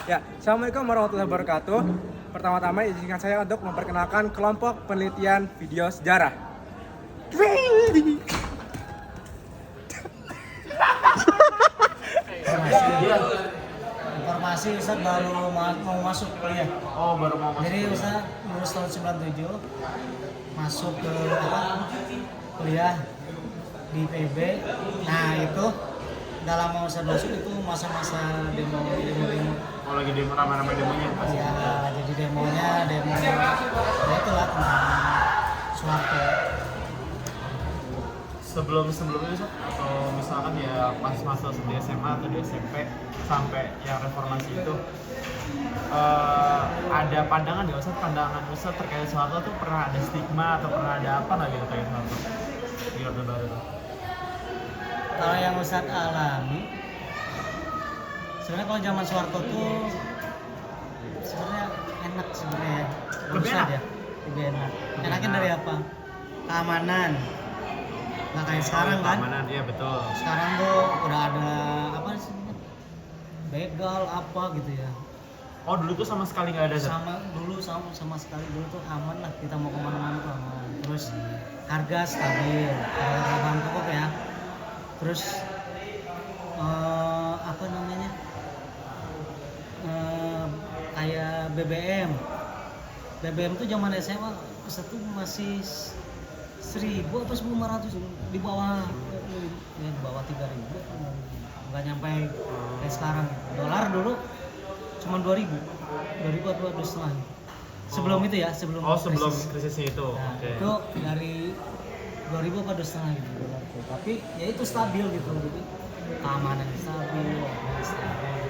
Ya, Assalamualaikum warahmatullahi wabarakatuh. Pertama-tama izinkan saya untuk memperkenalkan kelompok penelitian video sejarah. Informasi Ustaz baru mau masuk kuliah. Oh, baru mau masuk. Jadi Ustaz lulus tahun 97 masuk ke kuliah di PB. Nah itu udah lama Ustaz masuk itu masa-masa demo. Oh, lagi demo, ramai-ramai demonya pas. Ya jadi demo ya itulah tentang Soeharto. Sebelumnya Sob, atau misalkan ya pas masa di SMA atau di SMP sampai yang reformasi itu ada pandangan nggak Ustaz, pandangan Ustaz terkait Soeharto tuh pernah ada stigma atau pernah ada apa lagi terkait Soeharto di Orde Baru tuh? Kalau yang Ustaz alami sebenarnya kalau zaman Soeharto tuh sebenarnya enak sebenarnya ya. Lebih enak? Ya. Lebih enak. Enaknya dari apa? Keamanan. Nggak kayak sekarang kan? Keamanan, iya betul. Sekarang tuh udah ada apa sih? Begal apa gitu ya. Oh, dulu tuh sama sekali nggak ada Sob? Sama sekali dulu tuh aman lah, kita mau kemana-mana tuh aman. Terus harga stabil, harga bahan pokok ya. Terus apa namanya? Kayak BBM tuh zaman SMA satu masih 1.000 atau 1.500 di bawah 3.000 nggak nyampe kayak sekarang. Dolar dulu cuma 2.000 atau 2.500 sebelum itu ya, sebelum krisisnya itu. Nah, Oke. itu dari 2.000 apa 2.500 gitu dolar tuh. Tapi ya itu stabil gitu, jadi keamanan stabil, harga stabil.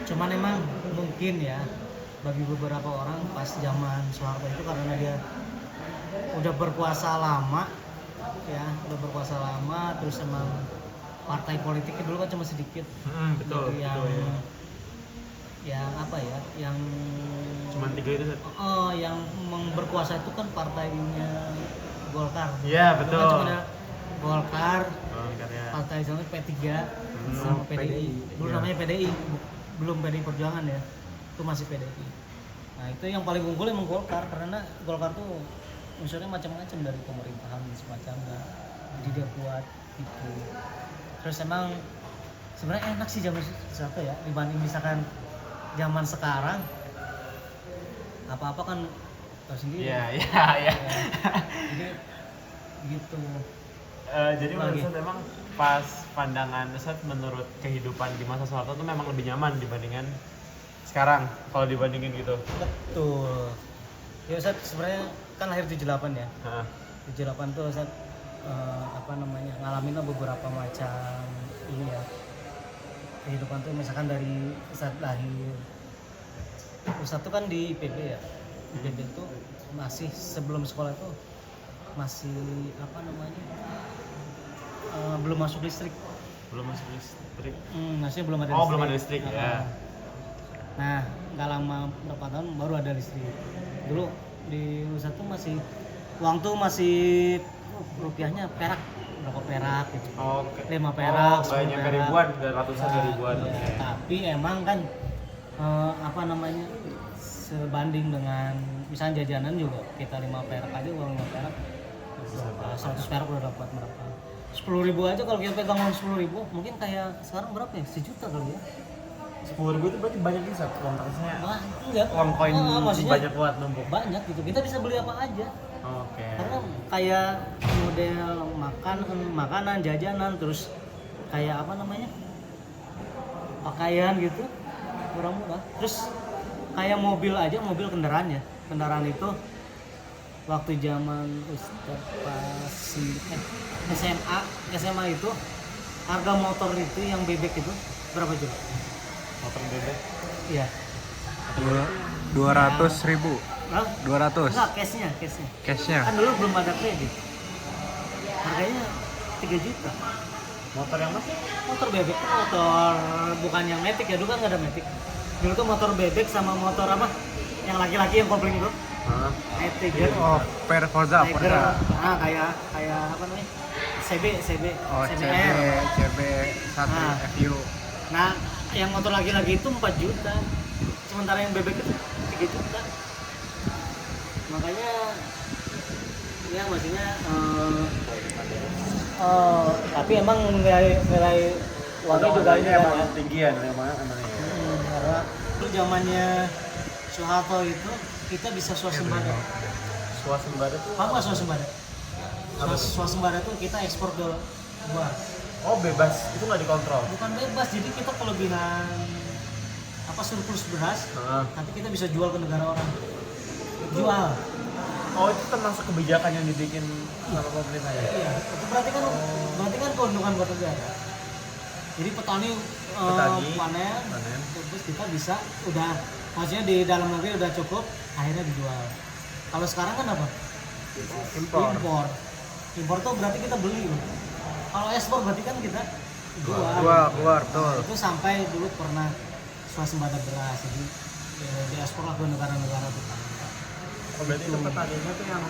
Cuman emang mungkin ya bagi beberapa orang pas zaman Soeharto itu karena dia udah berkuasa lama ya, terus emang partai politiknya dulu kan cuma sedikit. Betul, Jadi yang betul ya. yang apa ya, yang Cuman 3 itu Sob. yang berkuasa itu kan partainya Golkar. Iya, betul. Kan cuma ada Golkar, Karya. partai sama P3 sama PDI. Dulu Iya. namanya PDI, belum PDI Perjuangan ya. Itu masih PDI. Nah, itu yang paling unggul emang Golkar karena Golkar tuh unsurnya macam-macam dari pemerintahan semacamnya. Jadi dia kuat gitu. Terus emang sebenarnya enak sih zaman Soeharto ya dibanding misalkan zaman sekarang. Apa-apa kan tahu sendiri. Iya. Ya, jadi gitu. Jadi menurut Ustaz memang pas pandangan Ustaz menurut kehidupan di masa Soeharto itu memang lebih nyaman dibandingkan sekarang kalau dibandingin gitu. Betul. Ya Ustaz sebenarnya kan lahir 78 ya. Heeh. 78 tuh Ustaz ngalamin beberapa macam ini ya. Kehidupan tuh misalkan dari Ustaz lahir. Ustaz tuh kan di IPB ya. IPB tuh masih sebelum sekolah tuh masih belum masuk listrik. Belum masuk listrik. Masih belum ada Oh, listrik. belum ada listrik ya. Nah, nggak lama berapa tahun baru ada listrik. Dulu di Ustaz tuh masih uang tuh masih rupiahnya perak, berapa perak gitu. Oh, 5 perak, 10 banyak perak. ribuan, ratusan ribuan. Iya, Oke. tapi emang kan sebanding dengan misalnya jajanan juga kita 5 perak aja, uang 5 perak 100 perak udah dapat berapa. 10.000 aja kalau kita pegang uang 10.000 mungkin kayak sekarang berapa ya? 1 juta kali ya. 10.000 itu berarti banyak bisa uang kertasnya. Wah, enggak. Uang koin Maksudnya banyak buat numpuk. banyak gitu. Kita bisa beli apa aja. Oke. Karena kayak model makanan, jajanan, terus kayak pakaian gitu murah-murah. Terus kayak mobil aja, kendaraan itu waktu zaman Ustaz pas SMA itu harga motor itu yang bebek itu berapa coba? Motor bebek. Iya. 200.000. Hah? 200. Enggak, cashnya. Kan dulu belum ada kredit. Harganya 3 juta. Motor yang mana? Motor bebek tuh motor bukan yang Matic ya, dulu kan nggak ada Matic. Dulu tuh motor bebek sama motor apa? Yang laki-laki yang kopling itu. Tiger. Oh, Forza. Ah, kayak apa namanya? CB. Oh, CBR. CB1 Nah. FU. Nah, yang motor laki-laki itu 4 juta, sementara yang bebek itu 3 juta. Makanya ya maksudnya tapi emang nilai uangnya juga ini kan ya. tinggi ya, emang ya. Karena dulu zamannya Soeharto itu kita bisa swasembada. Swasembada tuh Apa swasembada? Swasembada tuh kita ekspor ke luar. oh bebas, itu nggak dikontrol. Bukan bebas, jadi kita kelebihan apa surplus beras, nanti kita bisa jual ke negara orang. Jual. Oh itu termasuk kebijakan yang dibikin sama pemerintah ya? Iya, itu berarti kan keuntungan buat negara. Jadi petani, panen, terus kita bisa udah maksudnya di dalam negeri udah cukup, akhirnya dijual. Kalau sekarang kan apa? Impor tuh berarti kita beli. Kalau ekspor berarti kan kita Keluar, betul. Itu sampai dulu pernah swasembada beras, jadi diekspor lah ke negara-negara tetangga. Oh berarti itu petaninya tuh yang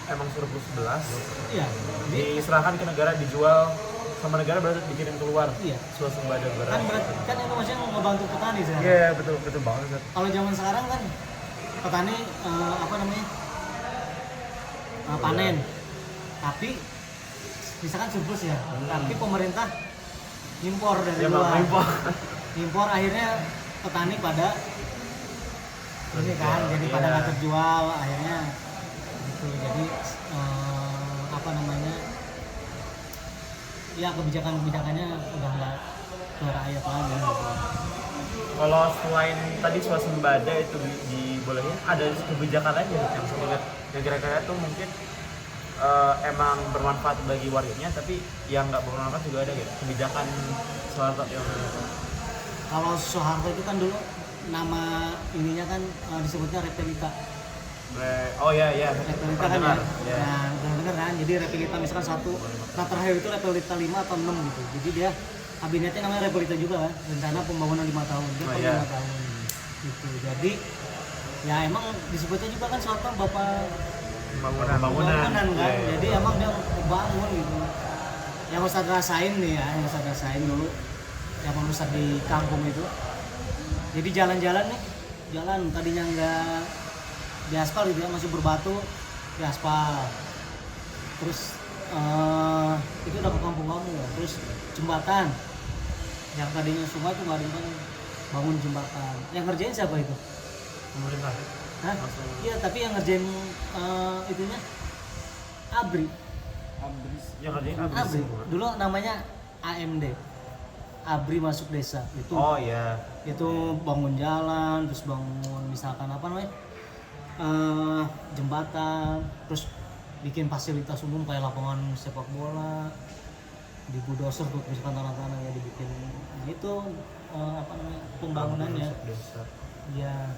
emang surplus beras, Iya. diserahkan ke negara, dijual sama negara berarti dikirim keluar. Iya. Swasembada beras. Kan berarti kan itu maksudnya ngebantu petani sekarang. Iya betul banget. Kalau zaman sekarang kan petani panen, tapi misalkan surplus ya, tapi pemerintah impor dari luar. Impor akhirnya petani pada ini kan, jadi pada nggak terjual akhirnya gitu. Jadi ya kebijakannya udah nggak ke rakyat lagi gitu. Kalau selain tadi swasembada itu dibolehin, ada kebijakan lain yang kira-kira tuh mungkin emang bermanfaat bagi warganya, tapi yang nggak bermanfaat juga ada gitu. Kebijakan Soeharto yang Kalau Soeharto itu kan dulu nama ininya kan disebutnya Repelita. oh ya Repelita kan ya. Nah, benar-benar kan. Jadi Repelita misalkan satu, nah terakhir itu Repelita 5 atau 6 gitu. Jadi dia kabinetnya namanya Repelita juga kan. Rencana pembangunan 5 tahun. Dia 5 tahun. Gitu. Jadi ya emang disebutnya juga kan Soeharto Bapak pembangunan kan. Jadi emang dia bangun gitu. Yang Ustadz rasain nih ya, yang Ustadz rasain dulu yang Ustadz di kampung itu. Jadi jalan-jalan nih, jalan tadinya nggak diaspal gitu ya, masih berbatu, diaspal. Terus itu udah ke kampung-kampung ya. Terus jembatan yang tadinya sungai tuh nggak ada jembatan, bangun jembatan. Yang ngerjain siapa itu? pemerintah. Hah? Iya, tapi yang ngerjain itunya ABRI. Yang ngerjain ABRI. Dulu namanya AMD. ABRI Masuk Desa. Itu. Oh iya. Itu bangun jalan, terus bangun misalkan apa namanya? Jembatan, terus bikin fasilitas umum kayak lapangan sepak bola, di bulldozer tuh misalkan tanah-tanah ya dibikin gitu pembangunannya. Iya.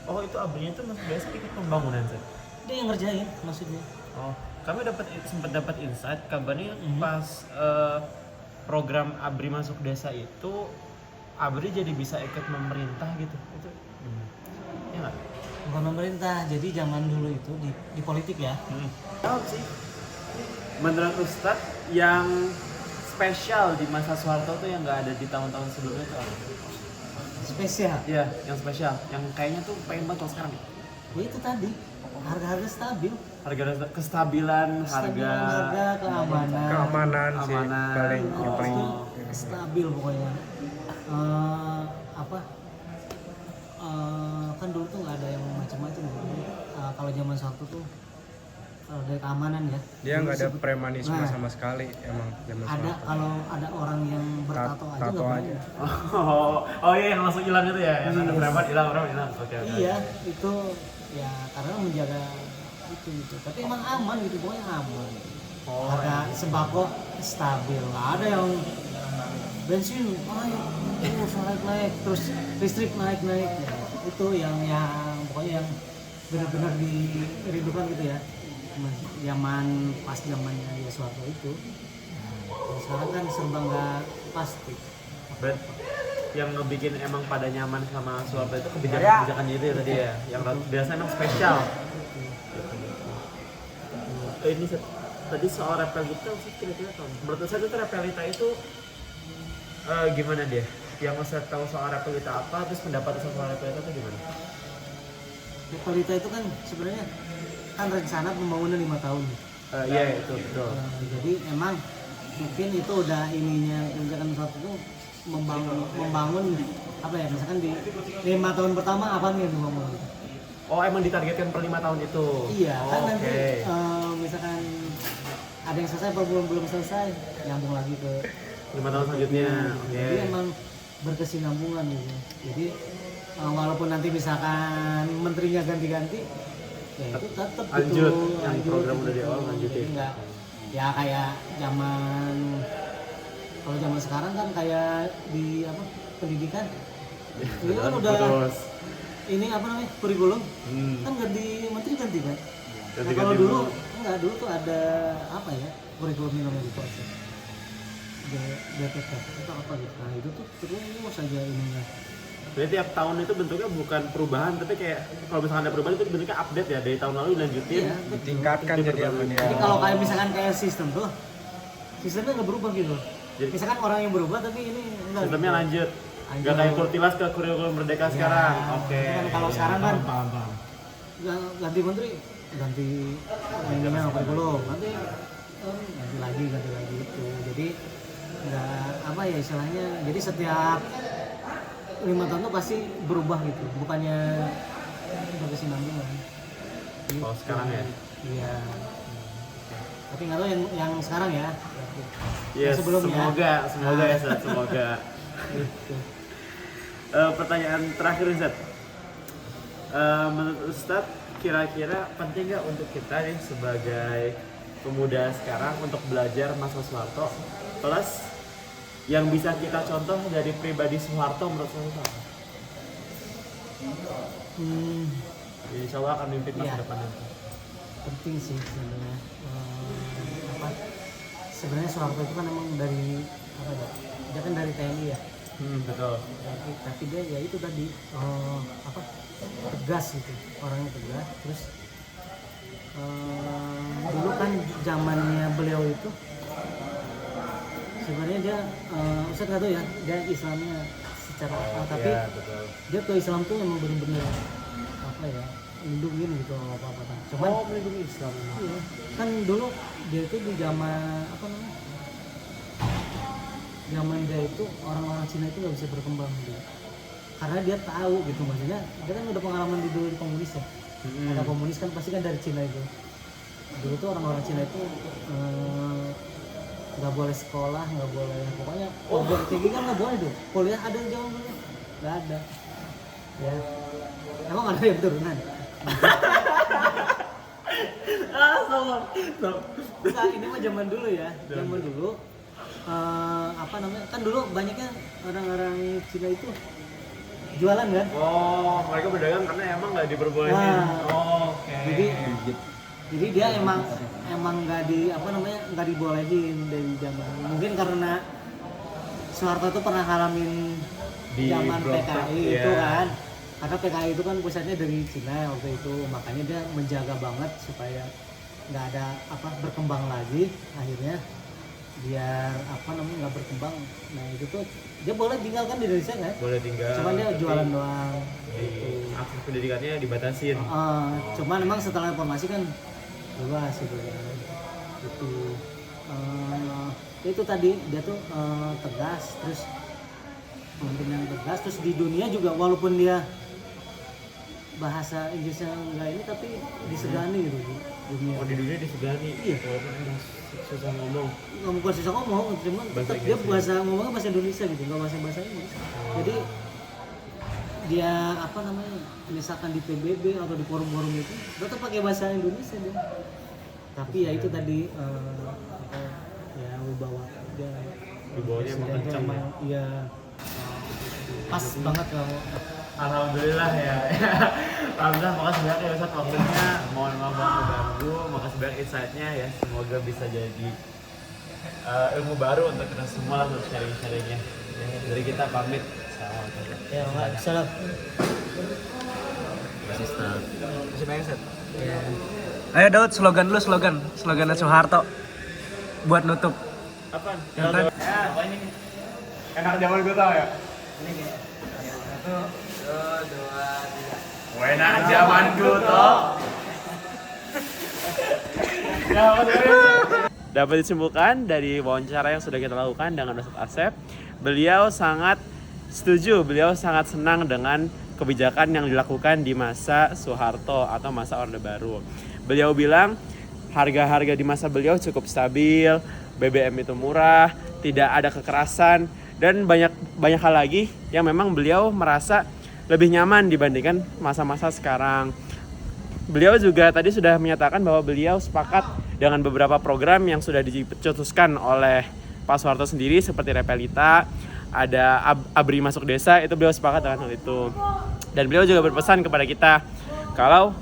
Oh itu abrinya itu masuk desa ikut pembangunan sih. Dia yang ngerjain maksudnya. Oh kami sempat dapat insight kabarnya pas program ABRI masuk desa itu ABRI jadi bisa ikut memerintah gitu. Itu ya nggak? Bukan pemerintah, jadi zaman dulu itu di politik ya. Tahu sih. Menurut Ustadz yang spesial di masa Soeharto tuh yang nggak ada di tahun-tahun sebelumnya tuh apa? Spesial. Iya, yang spesial, yang kayaknya tuh pengen banget kalau sekarang. Ya itu tadi, harga-harga stabil. Kestabilan harga Keamanan sih paling yang paling stabil pokoknya. Kan dulu tuh nggak ada yang macam-macam gitu. Kalau zaman satu tuh dari keamanan ya. dia nggak ada premanisme sama sekali emang zaman Ada Soeharto. kalau ada orang yang bertato aja nggak boleh. Oh iya yang langsung hilang itu ya, yang ada preman hilang, orang hilang. Oke. Iya, itu ya karena menjaga itu gitu. Tapi emang aman gitu, pokoknya aman. Harga sembako stabil. Nggak ada yang bensin naik, terus listrik naik. Ya, itu yang pokoknya yang benar-benar dirindukan gitu ya. Pas zamannya dia Soeharto itu. Nah, sekarang kan serba nggak pasti. Yang ngebikin emang pada nyaman sama Soeharto itu kebijakan itu ya tadi ya, yang biasanya emang spesial. Ini tadi soal Repelita, kira-kira tahu. Menurut saya itu Repelita itu gimana dia? yang Ustadz tahu soal Repelita apa, terus pendapat Ustadz soal Repelita itu gimana? Repelita itu kan sebenarnya kan rencana pembangunan 5 tahun. Iya itu betul. Jadi emang mungkin itu udah ininya kebijakan suatu itu membangun apa ya, misalkan di 5 tahun pertama apa nih yang dibangun. Oh emang ditargetkan per 5 tahun itu? Iya, kan Oh, nanti oke. misalkan ada yang selesai atau belum selesai, nyambung lagi ke 5 tahun selanjutnya. Oke. Jadi emang berkesinambungan gitu. Jadi walaupun nanti misalkan menterinya ganti-ganti, ya itu tetap Lanjut, gitu, yang program udah di awal Jadi lanjutin. enggak, ya kayak zaman, kalau zaman sekarang kan kayak di apa pendidikan, itu kan udah Terus. ini apa namanya kurikulum, kan ganti menteri ganti kan. Nah kalau dulu enggak, dulu tuh ada apa ya kurikulumnya namanya gitu aja. BPK itu apa gitu. Nah itu tuh terus saja ininya. Jadi tiap tahun itu bentuknya bukan perubahan, tapi kayak kalau misalkan ada perubahan itu bentuknya update ya, dari tahun lalu dilanjutin. Iya, Ditingkatkan jadi apa dia. Jadi kalau kayak misalkan kayak sistem tuh, sistemnya nggak berubah gitu. Jadi- Misalkan orang yang berubah tapi ini enggak. Sistemnya gitu. lanjut. Lanjut. Nggak kayak Kurtilas ke kurikulum Merdeka Ya, sekarang. Oke. kan kalau Iya, sekarang kan paham. ganti menteri, ganti ininya kurikulum, ganti ganti lagi gitu. Jadi nggak apa ya istilahnya. Jadi setiap 5 tahun tuh pasti berubah gitu, bukannya berkesinambungan. Oh sekarang ya? Iya. Tapi nggak tahu yang sekarang ya. Yes, sebelumnya. semoga ya Ustadz, semoga. Gitu. Pertanyaan terakhir Ustadz. Menurut Ustadz, kira-kira penting nggak untuk kita nih sebagai pemuda sekarang untuk belajar Mas Soeharto plus yang bisa kita contoh dari pribadi Soeharto menurut Ustadz? Insya Allah akan mimpin masa Iya. depan nanti. Penting sih sebenarnya. Apa? Sebenarnya Soeharto itu kan emang dari apa ya? Dia kan dari TNI ya. Betul. Tapi dia ya itu tadi apa? Tegas gitu, orangnya tegas. Terus dulu kan zamannya beliau itu sebenarnya dia Ustaz nggak tahu ya, dia Islamnya secara tapi Iya, betul. dia ke Islam tuh emang benar-benar apa ya, lindungin gitu apa-apa. Cuman melindungi Islam. iya, kan dulu dia itu di zaman apa namanya, zaman dia itu orang-orang Cina itu nggak bisa berkembang gitu, karena dia tahu gitu, maksudnya dia kan udah pengalaman di dulu di komunis ya. Ada komunis kan pasti kan dari Cina itu. Dulu tuh orang-orang Cina itu nggak boleh sekolah, nggak boleh, pokoknya perguruan tinggi kan nggak boleh tuh. Kuliah ada yang jauh boleh, nggak ada. Ya, emang ada yang turunan. Nah, ini mah zaman dulu ya, zaman dulu. Apa namanya? Kan dulu banyaknya orang-orang Cina itu jualan kan. Oh, mereka berdagang karena emang nggak diperbolehin. Nah, Oke. Jadi dia emang nggak di apa namanya, nggak dibolehin dari zaman. Mungkin karena Soeharto tuh pernah ngalamin Di zaman Blok PKI Blok, itu iya. kan. Karena PKI itu kan pusatnya dari Cina waktu itu, makanya dia menjaga banget supaya nggak ada apa berkembang lagi. Akhirnya biar apa namanya nggak berkembang. Nah itu tuh dia boleh tinggalkan di Indonesia kan. Boleh tinggal. Cuman dia tapi jualan doang. Di akses pendidikannya dibatasin. Cuman memang setelah reformasi kan luas gitu ya. Itu tadi dia tuh tegas, terus pemimpinan tegas, terus di dunia juga walaupun dia bahasa Inggrisnya enggak ini tapi disegani gitu di dunia. Oh, di dunia disegani. Iya. Walaupun emang susah ngomong. Nggak bukan susah ngomong, cuman Bahasa tetap dia Inggris. bahasa ngomongnya bahasa Indonesia gitu, nggak bahasa Inggris. Jadi dia apa namanya, misalkan di PBB atau di forum-forum itu tetap pakai bahasa Indonesia dia. Tapi ya itu tadi apa ya, wibawa dia Di bawahnya emang presidennya kencang ya. emang, iya pas banget kalau Alhamdulillah ya. Alhamdulillah, makasih banyak ya Ustadz waktunya. Mohon maaf banget mengganggu. Makasih banyak insight-nya ya. Semoga bisa jadi ilmu baru untuk kita semua lah, untuk sharing-sharingnya. Ya, dari kita pamit. Assalamualaikum. ya salah. Masih Ustadz. Masih banyak set. Ya. Ayo Daud, slogannya Soeharto buat nutup. Apaan? Yang tadi. Ya, apa ini? Enak zaman gue tau ya? Enak zamanku toh. Dapat disimpulkan dari wawancara yang sudah kita lakukan dengan Ustadz Asep, beliau sangat setuju, beliau sangat senang dengan kebijakan yang dilakukan di masa Soeharto atau masa Orde Baru. Beliau bilang harga-harga di masa beliau cukup stabil, BBM itu murah, tidak ada kekerasan, dan banyak hal lagi yang memang beliau merasa lebih nyaman dibandingkan masa-masa sekarang. Beliau juga tadi sudah menyatakan bahwa beliau sepakat dengan beberapa program yang sudah dicetuskan oleh Pak Soeharto sendiri seperti Repelita, ada ABRI masuk desa, itu beliau sepakat dengan hal itu. Dan beliau juga berpesan kepada kita kalau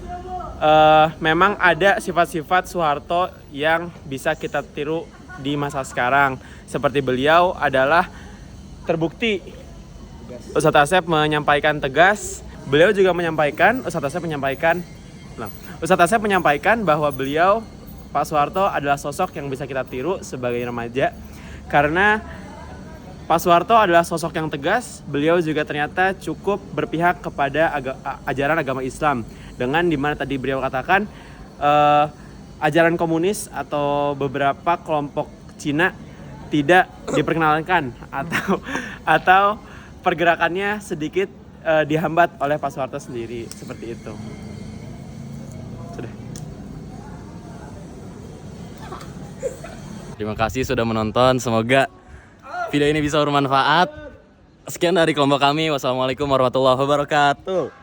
memang ada sifat-sifat Soeharto yang bisa kita tiru di masa sekarang. Seperti beliau adalah terbukti Ustadz Asep menyampaikan tegas. Beliau juga menyampaikan, Ustadz Asep menyampaikan bahwa beliau, Pak Soeharto adalah sosok yang bisa kita tiru sebagai remaja. Karena Pak Soeharto adalah sosok yang tegas, beliau juga ternyata cukup berpihak kepada ajaran agama Islam. Dengan dimana tadi beliau katakan ajaran komunis atau beberapa kelompok Cina tidak diperkenalkan atau pergerakannya sedikit dihambat oleh Pak Soeharto sendiri, seperti itu. Sudah. Terima kasih sudah menonton, semoga video ini bisa bermanfaat. Sekian dari kelompok kami. Wassalamualaikum warahmatullahi wabarakatuh.